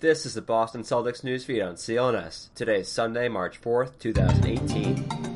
This is the Boston Celtics newsfeed on CLNS. Today is Sunday, March 4th, 2018.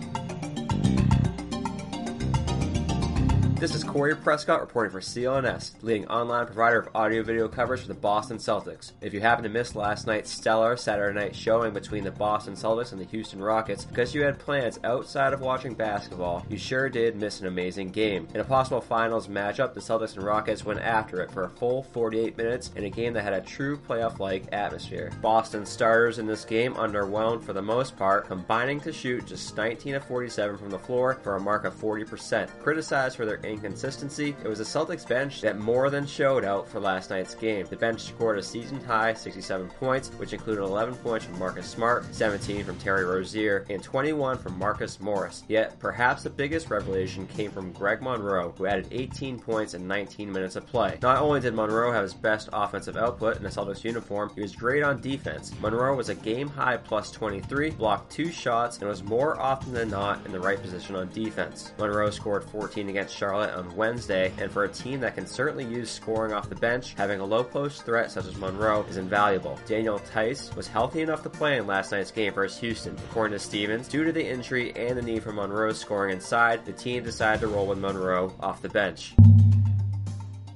This is Corey Prescott reporting for CLNS, the leading online provider of audio-video coverage for the Boston Celtics. If you happen to miss last night's stellar Saturday night showing between the Boston Celtics and the Houston Rockets because you had plans outside of watching basketball, you sure did miss an amazing game. In a possible finals matchup, the Celtics and Rockets went after it for a full 48 minutes in a game that had a true playoff-like atmosphere. Boston starters in this game underwhelmed for the most part, combining to shoot just 19 of 47 from the floor for a mark of 40%. Criticized for their inconsistency, it was the Celtics bench that more than showed out for last night's game. The bench scored a season-high 67 points, which included 11 points from Marcus Smart, 17 from Terry Rozier, and 21 from Marcus Morris. Yet, perhaps the biggest revelation came from Greg Monroe, who added 18 points in 19 minutes of play. Not only did Monroe have his best offensive output in a Celtics uniform, he was great on defense. Monroe was a game-high plus 23, blocked 2 shots, and was more often than not in the right position on defense. Monroe scored 14 against Charlotte on Wednesday, and for a team that can certainly use scoring off the bench, having a low-post threat such as Monroe is invaluable. Daniel Tice was healthy enough to play in last night's game versus Houston. According to Stevens, due to the injury and the need for Monroe's scoring inside, the team decided to roll with Monroe off the bench.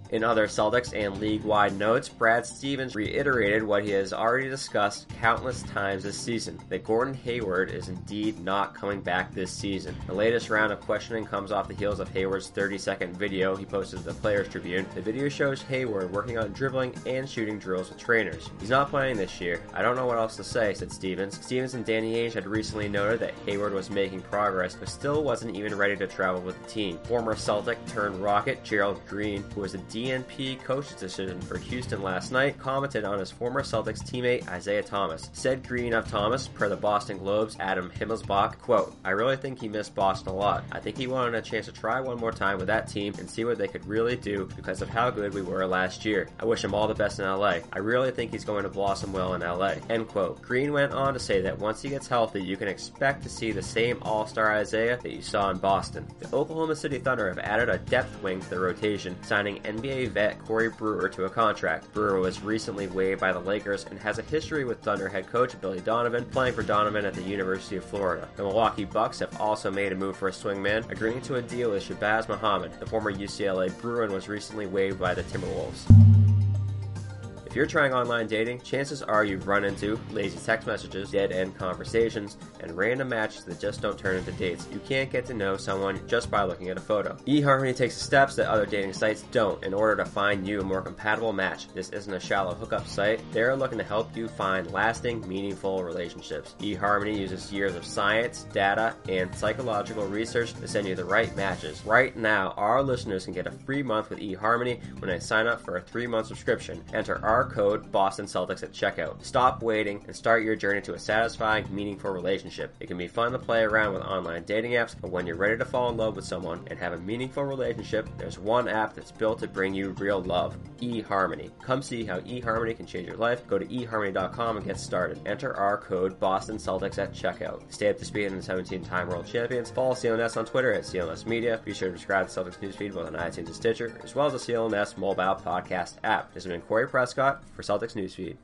In other Celtics and league-wide notes, Brad Stevens reiterated what he has already discussed countless times this season, that Gordon Hayward is indeed not coming back this season. The latest round of questioning comes off the heels of Hayward's 30-second video he posted to the Players Tribune. The video shows Hayward working on dribbling and shooting drills with trainers. He's not playing this year. I don't know what else to say, said Stevens. Stevens and Danny Ainge had recently noted that Hayward was making progress, but still wasn't even ready to travel with the team. Former Celtic turned Rocket Gerald Green, who was a DNP coach's decision for Houston last night, commented on his former Celtics teammate Isaiah Thomas. Said Green of Thomas, per the Boston Globe's Adam Himmelsbach, quote, "I really think he missed Boston a lot. I think he wanted a chance to try one more time with that team and see what they could really do because of how good we were last year. I wish him all the best in LA. I really think he's going to blossom well in LA." End quote. Green went on to say that once he gets healthy, you can expect to see the same all-star Isaiah that you saw in Boston. The Oklahoma City Thunder have added a depth wing to their rotation, signing NBA vet Corey Brewer to a contract. Brewer was recently waived by the Lakers and has a history with Thunder head coach Billy Donovan, playing for Donovan at the University of Florida. The Milwaukee Bucks have also made a move for a swingman, agreeing to a deal with Shabazz Muhammad. The former UCLA Bruin was recently waived by the Timberwolves. If you're trying online dating, chances are you've run into lazy text messages, dead-end conversations, and random matches that just don't turn into dates. You can't get to know someone just by looking at a photo. eHarmony takes steps that other dating sites don't in order to find you a more compatible match. This isn't a shallow hookup site. They're looking to help you find lasting, meaningful relationships. eHarmony uses years of science, data, and psychological research to send you the right matches. Right now, our listeners can get a free month with eHarmony when they sign up for a 3-month subscription. Enter our code BostonCeltics at checkout. Stop waiting and start your journey to a satisfying, meaningful relationship. It can be fun to play around with online dating apps, but when you're ready to fall in love with someone and have a meaningful relationship, there's one app that's built to bring you real love: eHarmony. Come see how eHarmony can change your life. Go to eharmony.com and get started. Enter our code BostonCeltics at checkout. Stay up to speed on the 17-time world champions. Follow CLNS on Twitter at CLNS Media. Be sure to subscribe to Celtics newsfeed both on iTunes and Stitcher, as well as the CLNS mobile podcast app. This has been Corey Prescott for Celtics Newsfeed.